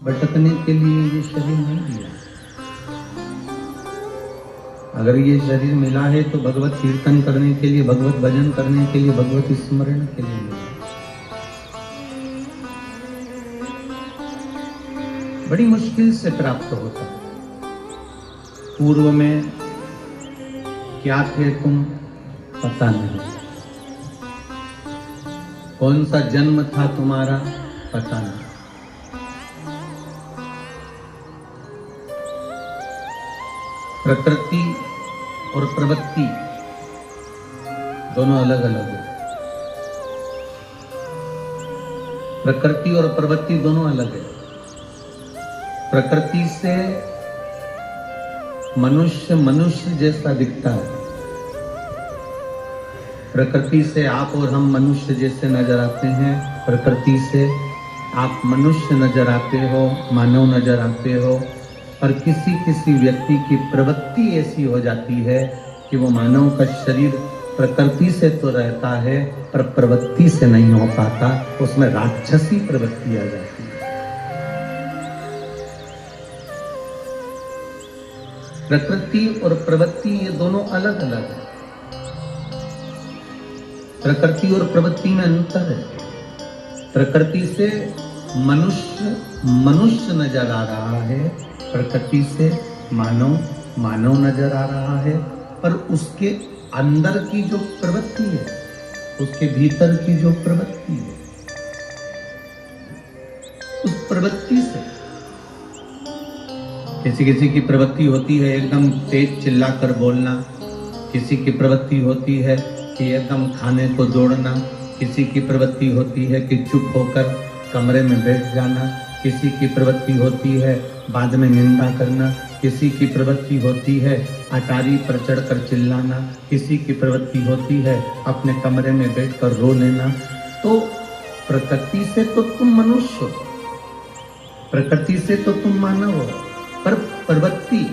भटकने के लिए ये शरीर नहीं दिया। अगर ये शरीर मिला है तो भगवत कीर्तन करने के लिए, भगवत भजन करने के लिए, भगवत स्मरण के लिए मिला। बड़ी मुश्किल से प्राप्त होता। पूर्व में क्या थे तुम पता नहीं, कौन सा जन्म था तुम्हारा पता नहीं। प्रकृति और प्रवृत्ति दोनों अलग अलग है। प्रकृति और प्रवृत्ति दोनों अलग है। प्रकृति से मनुष्य मनुष्य जैसा दिखता है। प्रकृति से आप और हम मनुष्य जैसे नजर आते हैं। प्रकृति से आप मनुष्य नजर आते हो, मानव नजर आते हो। पर किसी किसी व्यक्ति की प्रवृत्ति ऐसी हो जाती है कि वो मानव का शरीर प्रकृति से तो रहता है पर प्रवृत्ति से नहीं हो पाता, उसमें राक्षसी प्रवृत्ति आ जाती है। प्रकृति और प्रवृत्ति ये दोनों अलग अलग है। प्रकृति और प्रवृत्ति में अंतर है। प्रकृति से मनुष्य मनुष्य नजर आ रहा है, प्रकृति से मानव मानव नजर आ रहा है, पर उसके अंदर की जो प्रवृत्ति है, उसके भीतर की जो प्रवृत्ति है, उस प्रवृत्ति से किसी किसी की प्रवृत्ति होती है एकदम तेज चिल्लाकर बोलना, किसी की प्रवृत्ति होती है कि एकदम खाने को दौड़ना, किसी की प्रवृत्ति होती है कि चुप होकर कमरे में बैठ जाना, किसी की प्रवृत्ति होती है बाद में निंदा करना, किसी की प्रवृत्ति होती है अटारी पर चढ़कर चिल्लाना, किसी की प्रवृत्ति होती है अपने कमरे में बैठकर रो लेना। तो प्रकृति से तो तुम मनुष्य हो, प्रकृति से तो तुम मानव हो, पर प्रवृत्ति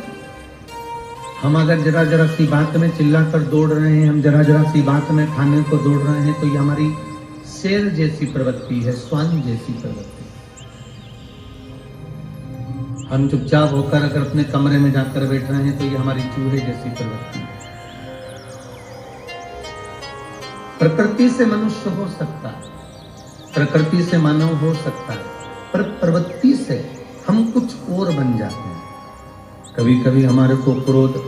हम अगर जरा जरा सी बात में चिल्लाकर दौड़ रहे हैं, हम जरा जरा सी बात में खाने को दौड़ रहे हैं, तो ये हमारी शेर जैसी प्रवृत्ति है, श्वान जैसी प्रवृत्ति। हम चुपचाप होकर अगर अपने कमरे में जाकर बैठ रहे हैं तो ये हमारी चूहे जैसी प्रवृत्ति है। प्रकृति से मनुष्य हो सकता है, प्रकृति से मानव हो सकता है, पर प्रवृत्ति से हम कुछ और बन जाते हैं। कभी कभी हमारे को क्रोध,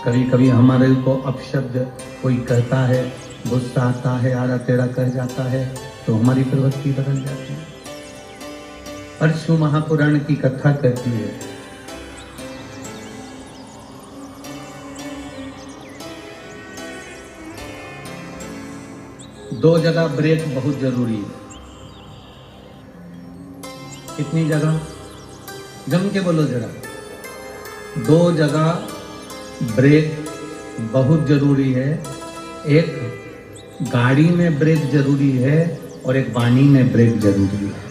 कभी कभी हमारे को अपशब्द कोई कहता है, गुस्सा आता है, आड़ा टेढ़ा कह जाता है, तो हमारी प्रवृत्ति बदल जाती है। परशु महापुराण की कथा कहती है, दो जगह ब्रेक बहुत जरूरी है। कितनी जगह? जम के बोलो जरा। दो जगह ब्रेक बहुत जरूरी है। एक गाड़ी में ब्रेक जरूरी है और एक वाणी में ब्रेक जरूरी है।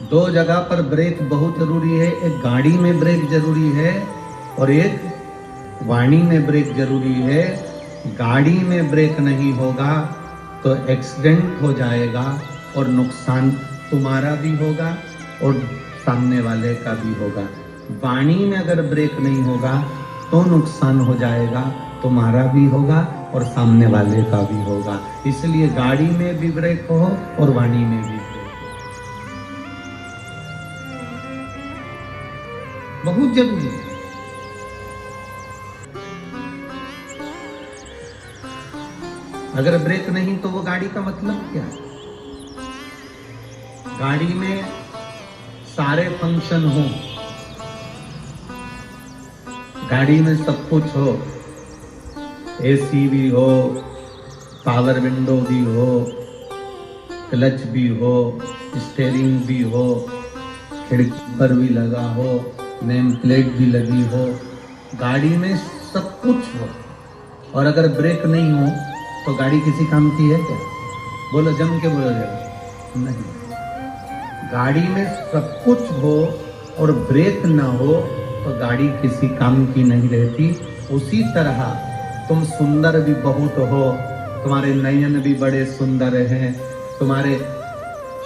दो जगह पर ब्रेक बहुत जरूरी है। एक गाड़ी में ब्रेक जरूरी है और एक वाणी में ब्रेक जरूरी है। गाड़ी में ब्रेक नहीं होगा तो एक्सीडेंट हो जाएगा और नुकसान तुम्हारा भी होगा और सामने वाले का भी होगा। वाणी में अगर ब्रेक नहीं होगा तो नुकसान हो जाएगा, तुम्हारा भी होगा और सामने वाले का भी होगा। इसलिए गाड़ी में भी ब्रेक हो और वाणी में भी ब्रेक हो, बहुत जरूरी है। अगर ब्रेक नहीं तो वो गाड़ी का मतलब क्या है? गाड़ी में सारे फंक्शन हो, गाड़ी में सब कुछ हो, एसी भी हो, पावर विंडो भी हो, क्लच भी हो, स्टीयरिंग भी हो, खिड़की पर भी लगा हो, नेम प्लेट भी लगी हो, गाड़ी में सब कुछ हो, और अगर ब्रेक नहीं हो तो गाड़ी किसी काम की है क्या? बोलो, जम के बोलो जरा। नहीं। गाड़ी में सब कुछ हो और ब्रेक ना हो तो गाड़ी किसी काम की नहीं रहती। उसी तरह तुम सुंदर भी बहुत हो, तुम्हारे नयन भी बड़े सुंदर हैं, तुम्हारे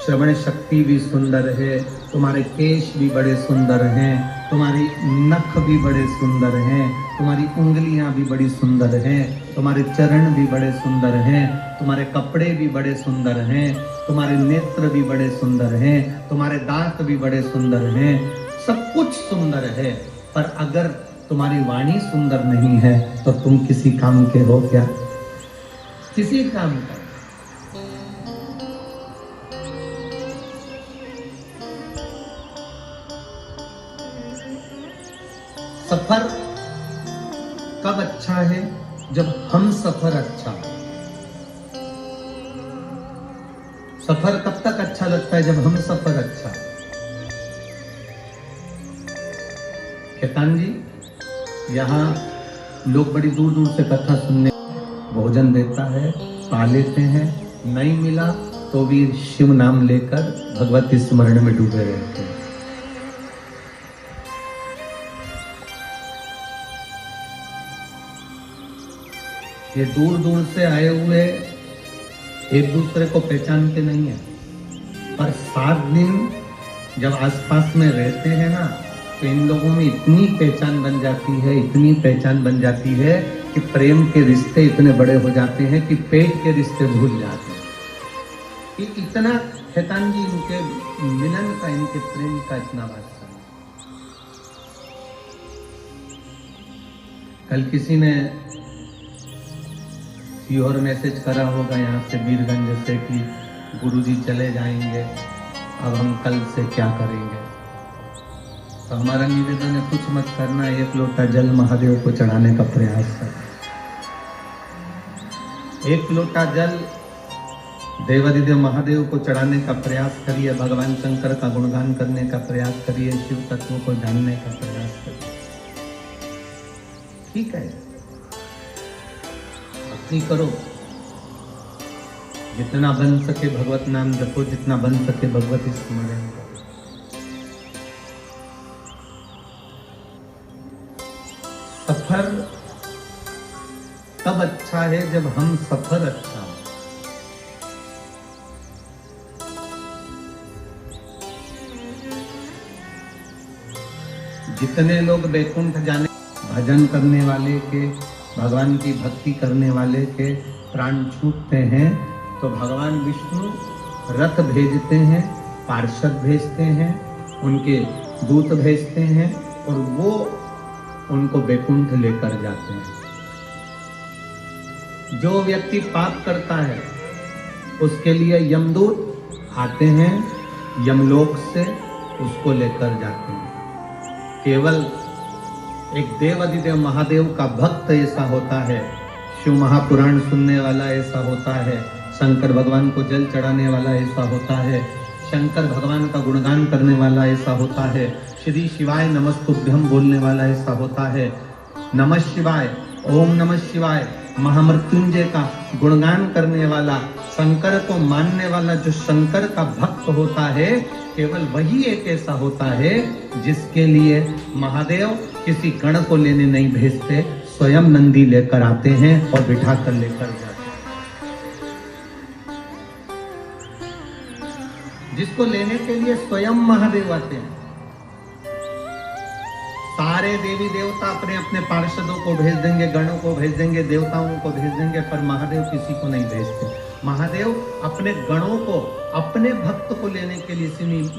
श्रवण शक्ति भी सुंदर है, तुम्हारे केश भी बड़े सुंदर हैं, तुम्हारी नख भी बड़े सुंदर हैं, तुम्हारी उंगलियां भी बड़ी सुंदर हैं, तुम्हारे चरण भी बड़े सुंदर हैं, तुम्हारे कपड़े भी बड़े सुंदर हैं, तुम्हारे नेत्र भी बड़े सुंदर हैं, तुम्हारे दांत भी बड़े सुंदर हैं, सब कुछ सुंदर है। पर अगर तुम्हारी वाणी सुंदर नहीं है तो तुम किसी काम के हो क्या? किसी काम का। सफर कब अच्छा है? जब हम सफर अच्छा हो। सफर कब तक अच्छा लगता है? जब हम सफर अच्छा। खेतान जी, यहाँ लोग बड़ी दूर दूर से कथा सुनने, भोजन देता है, पा लेते हैं, नहीं मिला तो भी शिव नाम लेकर भगवती स्मरण में डूबे रहते हैं। ये दूर दूर से आए हुए एक दूसरे को पहचानते नहीं है, पर 7 दिन जब आसपास में रहते हैं ना, तो इन लोगों में इतनी पहचान बन जाती है, इतनी पहचान बन जाती है कि प्रेम के रिश्ते इतने बड़े हो जाते हैं कि पेट के रिश्ते भूल जाते हैं। कि इतना खेतान जी इनके मिलन का, इनके प्रेम का इतना वास्ता। कल किसी ने और मैसेज करा होगा यहाँ से वीरगंज से कि गुरुजी चले जाएंगे, अब हम कल से क्या करेंगे? तो हमारा निवेदन है, कुछ मत करना, 1 लोटा जल महादेव को चढ़ाने का प्रयास कर। 1 लोटा जल देवादिदेव महादेव को चढ़ाने का प्रयास करिए, भगवान शंकर का गुणगान करने का प्रयास करिए, शिव तत्वों को जानने का प्रयास करिए। ठीक है, भक्ति करो, जितना बन सके भगवत नाम जपो, जितना बन सके भगवती स्मरण करो। सफर तब अच्छा है जब हम सफर अच्छा हो। जितने लोग बैकुंठ जाने, भजन करने वाले के, भगवान की भक्ति करने वाले के प्राण छूटते हैं, तो भगवान विष्णु रथ भेजते हैं, पार्षद भेजते हैं, उनके दूत भेजते हैं और वो उनको बैकुंठ लेकर जाते हैं। जो व्यक्ति पाप करता है उसके लिए यमदूत आते हैं, यमलोक से उसको लेकर जाते हैं। केवल एक देवादिदेव महादेव का भक्त ऐसा होता है, शिव महापुराण सुनने वाला ऐसा होता है, शंकर भगवान को जल चढ़ाने वाला ऐसा होता है, शंकर भगवान का गुणगान करने वाला ऐसा होता है, श्री शिवाय नमस्तुभ्यम बोलने वाला ऐसा होता है, नमः शिवाय, ओम नमः शिवाय, महामृत्युंजय का गुणगान करने वाला, शंकर को मानने वाला जो शंकर का भक्त होता है, केवल वही एक ऐसा होता है जिसके लिए महादेव किसी गण को लेने नहीं भेजते, स्वयं नंदी लेकर आते हैं और बिठा कर लेकर जाते हैं। जिसको लेने के लिए स्वयं महादेव आते हैं। सारे देवी देवता अपने अपने पार्षदों को भेज देंगे, गणों को भेज देंगे, देवताओं को भेज देंगे, पर महादेव किसी को नहीं भेजते। महादेव अपने गणों को, अपने भक्त को लेने के लिए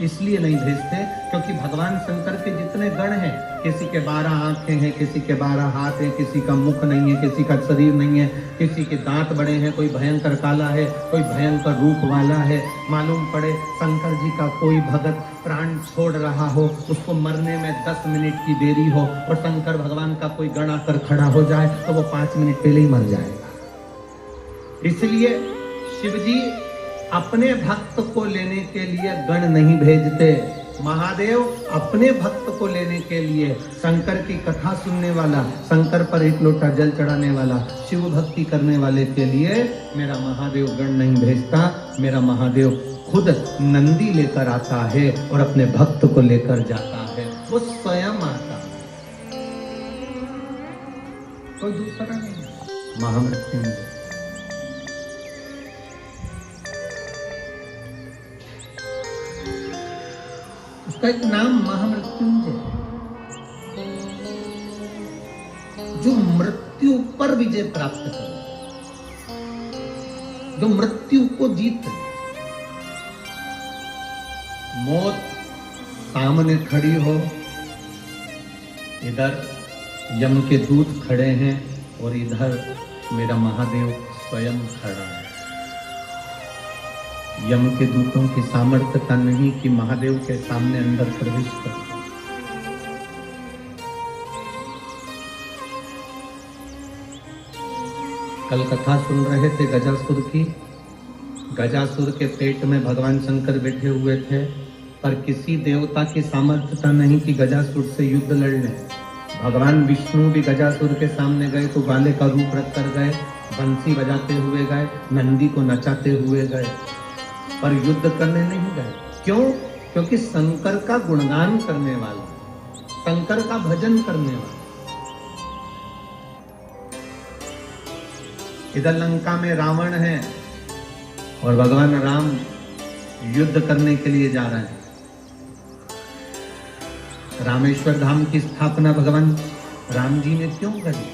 इसलिए नहीं भेजते क्योंकि भगवान शंकर के जितने गण हैं, किसी के 12 आंखें हैं, किसी के 12 हाथ हैं, किसी का मुख नहीं है, किसी का शरीर नहीं है, किसी के दांत बड़े हैं, कोई भयंकर काला है, कोई भयंकर रूप वाला है। मालूम पड़े शंकर जी का कोई भगत प्राण छोड़ रहा हो, उसको मरने में 10 मिनट की देरी हो और शंकर भगवान का कोई गण आकर खड़ा हो जाए तो वो 5 मिनट पहले ही मर जाएगा। इसलिए शिवजी अपने भक्त को लेने के लिए गण नहीं भेजते। महादेव अपने भक्त को लेने के लिए, शंकर की कथा सुनने वाला, शंकर पर 1 लोटा जल चढ़ाने वाला, शिव भक्ति करने वाले के लिए मेरा महादेव गण नहीं भेजता। मेरा महादेव खुद नंदी लेकर आता है और अपने भक्त को लेकर जाता है। वो स्वयं आता है, कोई दूसरा नहीं। महामृत्युंजय उसका एक नाम महामृत्युंजय है, जो मृत्यु पर विजय प्राप्त करे, जो मृत्यु को जीत ले। मौत सामने खड़ी हो, इधर यम के दूत खड़े हैं और इधर मेरा महादेव स्वयं खड़ा है। यम के दूतों की सामर्थ्यता नहीं कि महादेव के सामने अंदर प्रवेश कर। कल कथा सुन रहे थे गजासुर की। गजासुर के पेट में भगवान शंकर बैठे हुए थे, पर किसी देवता की सामर्थ्यता नहीं कि गजासुर से युद्ध लड़ ले। भगवान विष्णु भी गजासुर के सामने गए तो गाले का रूप रख कर गए, बंसी बजाते हुए गए, नंदी को नचाते हुए गए, पर युद्ध करने नहीं गए। क्यों? क्योंकि शंकर का गुणगान करने वाला, शंकर का भजन करने वाला। इधर लंका में रावण है और भगवान राम युद्ध करने के लिए जा रहे हैं। रामेश्वर धाम की स्थापना भगवान राम जी ने क्यों करी?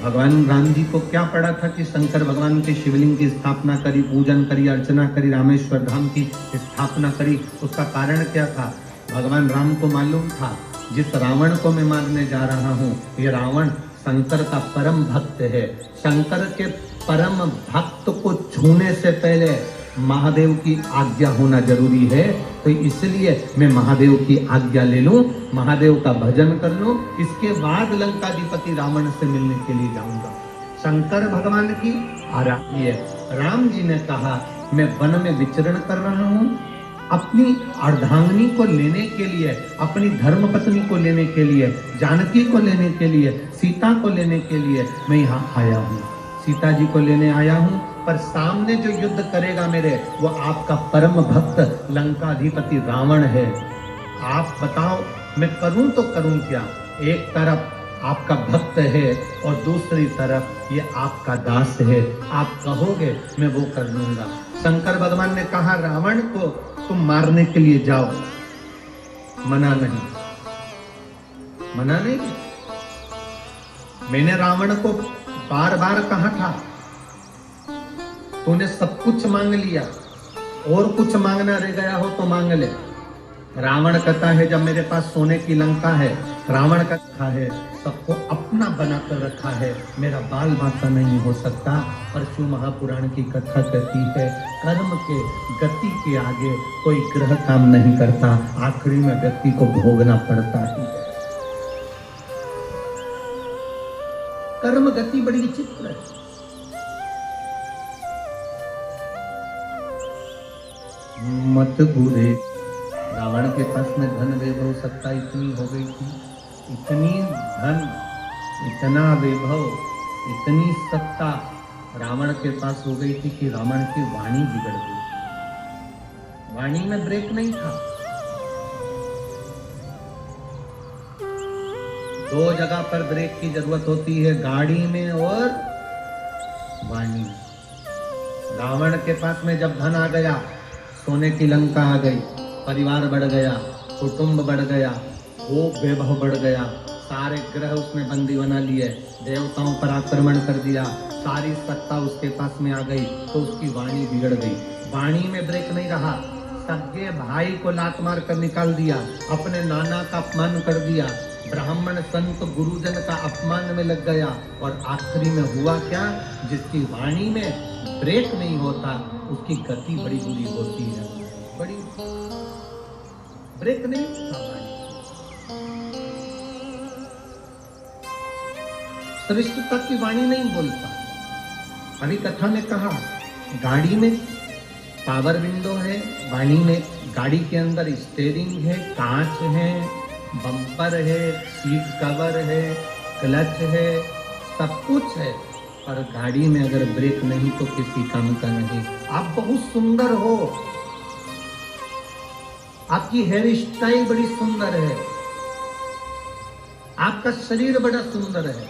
भगवान राम जी को क्या पड़ा था कि शंकर भगवान के शिवलिंग की स्थापना करी, पूजन करी, अर्चना करी, रामेश्वर धाम की स्थापना करी? उसका कारण क्या था? भगवान राम को मालूम था जिस रावण को मैं मारने जा रहा हूँ, ये रावण शंकर का परम भक्त है। शंकर के परम भक्त को छूने से पहले महादेव की आज्ञा होना जरूरी है, तो इसलिए मैं महादेव की आज्ञा ले लूं, महादेव का भजन कर लूं, इसके बाद लंकाधिपति रावण से मिलने के लिए जाऊंगा। शंकर भगवान की आराधना है। राम जी ने कहा मैं वन में विचरण कर रहा हूं, अपनी अर्धांगिनी को लेने के लिए, अपनी धर्मपत्नी को लेने के लिए, जानकी को लेने के लिए, सीता को लेने के लिए मैं यहाँ आया हूँ। सीता जी को लेने आया हूँ, पर सामने जो युद्ध करेगा मेरे, वो आपका परम भक्त लंकाधिपति रावण है। आप बताओ मैं करूं तो करूं क्या? एक तरफ आपका भक्त है और दूसरी तरफ ये आपका दास है, आप कहोगे मैं वो कर लूंगा। शंकर भगवान ने कहा रावण को तुम मारने के लिए जाओ, मना नहीं, मना नहीं। मैंने रावण को बार बार कहा था तूने सब कुछ मांग लिया, और कुछ मांगना रह गया हो तो मांग ले। रावण कहता है जब मेरे पास सोने की लंका है, रावण कहता है सबको अपना बनाकर रखा है, मेरा बाल बांका नहीं हो सकता। पर शिव महापुराण की कथा कहती है कर्म के गति के आगे कोई ग्रह काम नहीं करता, आखिरी में व्यक्ति को भोगना पड़ता ही है। कर्म गति बड़ी विचित्र है। मत बुरे, रावण के पास में धन वैभव सत्ता इतनी हो गई थी, इतनी धन, इतना वैभव, इतनी सत्ता रावण के पास हो गई थी कि रावण की वाणी बिगड़ गई। वाणी में ब्रेक नहीं था। दो जगह पर ब्रेक की जरूरत होती है, गाड़ी में और वाणी में। रावण के पास में जब धन आ गया, सोने की लंका आ गई, परिवार बढ़ गया, कुटुंब बढ़ गया, वो वैभव बढ़ गया, सारे ग्रह उसने बंदी बना लिए, देवताओं पर आक्रमण कर दिया, सारी सत्ता उसके पास में आ गई, तो उसकी वाणी बिगड़ गई। वाणी में ब्रेक नहीं रहा, सगे भाई को लात मार कर निकाल दिया, अपने नाना का अपमान कर दिया, ब्राह्मण संत गुरुजन का अपमान में लग गया, और आखिरी में हुआ क्या? जिसकी वाणी में ब्रेक नहीं होता उसकी गति बड़ी बुरी होती है। बड़ी ब्रेक नहीं होता वाणी। श्रेष्ठता की वाणी नहीं बोलता। अभी कथा में कहा गाड़ी में पावर विंडो है, वाणी में गाड़ी के अंदर स्टीयरिंग है, कांच है, बम्पर है, सीट कवर है, क्लच है, सब कुछ है, पर गाड़ी में अगर ब्रेक नहीं तो किसी काम का नहीं। आप बहुत सुंदर हो, आपकी हेयर स्टाइल बड़ी सुंदर है, आपका शरीर बड़ा सुंदर है,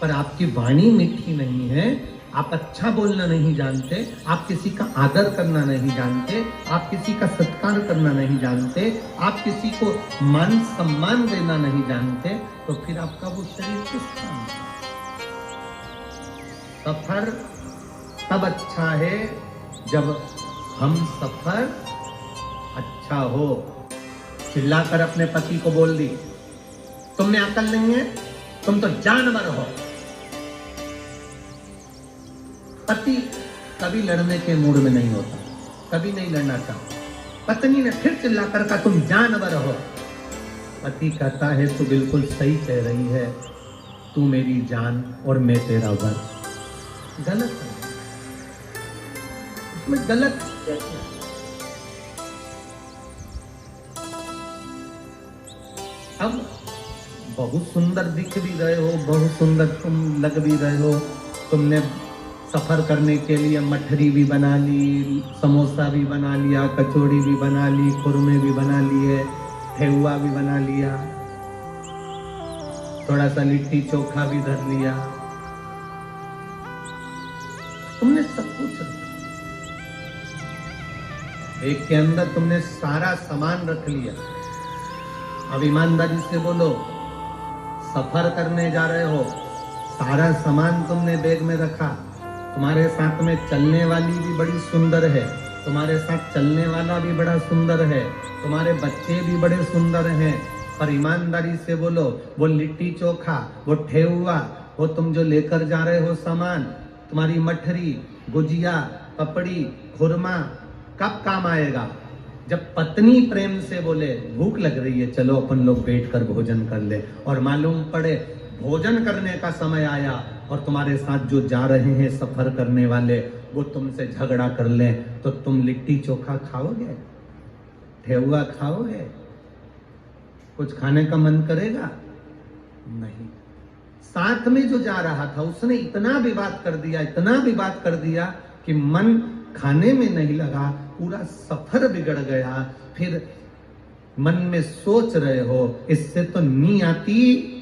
पर आपकी वाणी मीठी नहीं है आप अच्छा बोलना नहीं जानते, आप किसी का आदर करना नहीं जानते, आप किसी का सत्कार करना नहीं जानते, आप किसी को मान सम्मान देना नहीं जानते, तो फिर आपका वो शरीर किस काम का? सफर तब अच्छा है जब हम सफर अच्छा हो। चिल्लाकर अपने पति को बोल दी, तुम में अकल नहीं है, तुम तो जानवर हो। पति कभी लड़ने के मूड में नहीं होता, कभी नहीं लड़ना चाहता। पत्नी ने फिर चिल्लाकर कहा, तुम जानवर हो। पति कहता है, तू बिल्कुल सही कह रही है, तू मेरी जान और मैं तेरा वर। गलत है, इसमें गलत कैसे? अब बहुत सुंदर दिख भी रहे हो, बहुत सुंदर तुम लग भी रहे हो, तुमने सफर करने के लिए मठरी भी बना ली, समोसा भी बना लिया, कचौड़ी भी बना ली, खुरमे भी बना लिए, ठेहुआ भी बना लिया, थोड़ा सा लिट्टी चोखा भी धर लिया, तुमने सब कुछ रखा। एक के अंदर तुमने सारा सामान रख लिया। अब ईमानदारी से बोलो, सफर करने जा रहे हो, सारा सामान तुमने बैग में रखा, तुम्हारे साथ में चलने वाली भी बड़ी सुंदर है, तुम्हारे साथ चलने वाला भी बड़ा सुंदर है, तुम्हारे बच्चे भी बड़े सुंदर हैं, पर ईमानदारी से बोलो, वो लिट्टी चोखा, वो ठेहुआ, वो तुम जो लेकर जा रहे हो सामान, तुम्हारी मठरी, गुजिया, पपड़ी, खुरमा कब काम आएगा? जब पत्नी प्रेम से बोले, भूख लग रही है, चलो अपन लोग बैठकर भोजन कर ले, और मालूम पड़े भोजन करने का समय आया और तुम्हारे साथ जो जा रहे हैं सफर करने वाले, वो तुमसे झगड़ा कर ले, तो तुम लिट्टी चोखा खाओगे? ठेहुआ खाओगे? कुछ खाने का मन करेगा? नहीं। साथ में जो जा रहा था उसने इतना विवाद कर दिया, इतना विवाद कर दिया कि मन खाने में नहीं लगा, पूरा सफर बिगड़ गया। फिर मन में सोच रहे हो, इससे तो नी आती,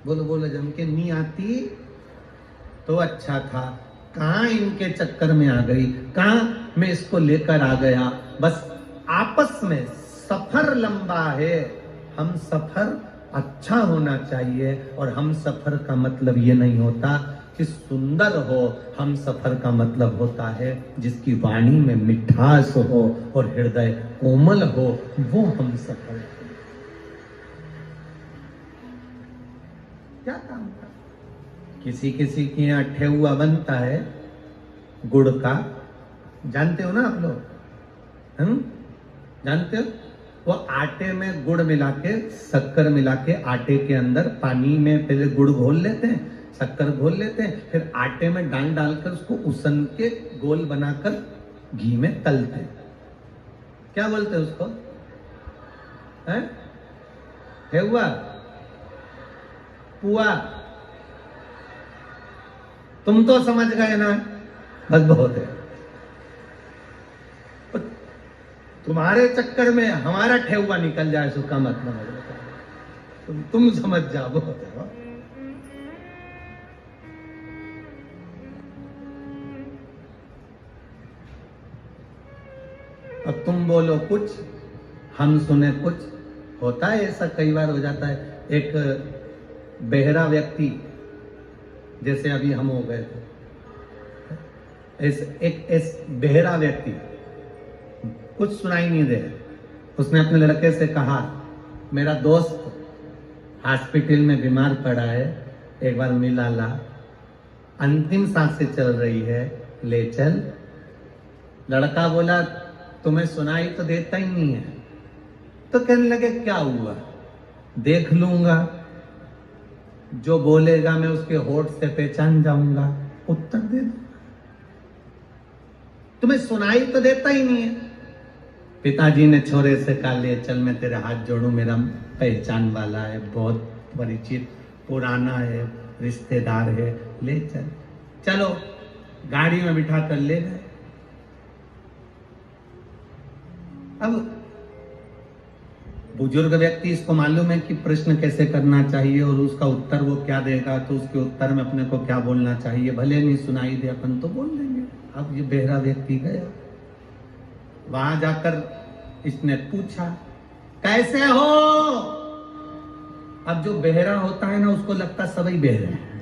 बोलो बोलो जम के, नी आती तो अच्छा था, कहां इनके चक्कर में आ गई, कहां मैं इसको लेकर आ गया। बस आपस में सफर लंबा है, हम सफर अच्छा होना चाहिए, और हम सफर का मतलब ये नहीं होता कि सुंदर हो, हम सफर का मतलब होता है जिसकी वाणी में मिठास हो और हृदय कोमल हो, वो हम सफल। क्या काम का? किसी किसी के यहाँ ठेहुआ बनता है गुड़ का, जानते हो ना आप लोग? जानते हो? वो आटे में गुड़ मिला के, शक्कर मिला के, आटे के अंदर पानी में पहले गुड़ घोल लेते हैं, शक्कर घोल लेते हैं, फिर आटे में डाल डालकर उसको उसन के गोल बनाकर घी में तलते हैं। क्या बोलते हैं उसको? ठेहुआ, पुआ। तुम तो समझ गए ना, बस बहुत है। तुम्हारे चक्कर में हमारा ठेहुआ निकल जाए, उसका मतलब है तुम समझ जाओ, बहुत है। अब तुम बोलो कुछ, हम सुने कुछ। होता है ऐसा, कई बार हो जाता है। एक बहरा व्यक्ति, जैसे अभी हम हो गए थे, एक बहरा व्यक्ति, कुछ सुनाई नहीं दे, उसने अपने लड़के से कहा, मेरा दोस्त हॉस्पिटल में बीमार पड़ा है, एक बार मिला ला, अंतिम सांसें चल रही है, ले चल। लड़का बोला, तुम्हें सुनाई तो देता ही नहीं है। तो कहने लगे, क्या हुआ, देख लूंगा, जो बोलेगा मैं उसके होठ से पहचान जाऊंगा, उत्तर दे दूंगा। तुम्हें सुनाई तो देता ही नहीं है। पिताजी ने छोरे से कहा, ले चल, मैं तेरे हाथ जोड़ू, मेरा पहचान वाला है, बहुत परिचित, पुराना है, रिश्तेदार है, ले चल। चलो, गाड़ी में बिठा कर ले गए। अब बुजुर्ग व्यक्ति इसको मालूम है कि प्रश्न कैसे करना चाहिए और उसका उत्तर वो क्या देगा, तो उसके उत्तर में अपने को क्या बोलना चाहिए, भले नहीं सुनाई दे अपन तो बोल देंगे। अब ये बहरा व्यक्ति गया, वहां जाकर इसने पूछा कैसे हो। अब जो बहरा होता है ना उसको लगता सभी बहरे हैं।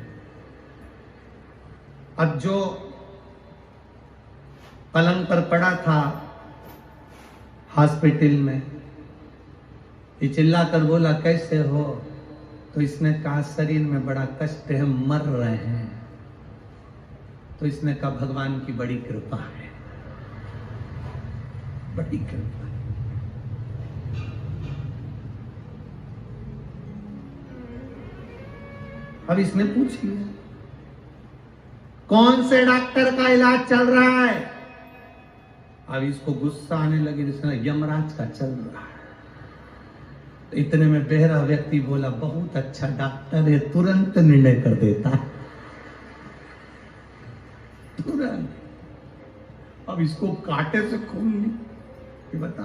अब जो पलंग पर पड़ा था हॉस्पिटल में, ये चिल्ला कर बोला कैसे हो, तो इसने कहा शरीर में बड़ा कष्ट है, मर रहे हैं। तो इसने कहा भगवान की बड़ी कृपा है, बड़ी कृपा है। अब इसने पूछ लिया कौन से डॉक्टर का इलाज चल रहा है। अब इसको गुस्सा आने लगी, इसने यमराज का चल रहा है। इतने में बहरा व्यक्ति बोला बहुत अच्छा डॉक्टर है, तुरंत निर्णय कर देता है, तुरंत। अब इसको कांटे से खून नहीं, बता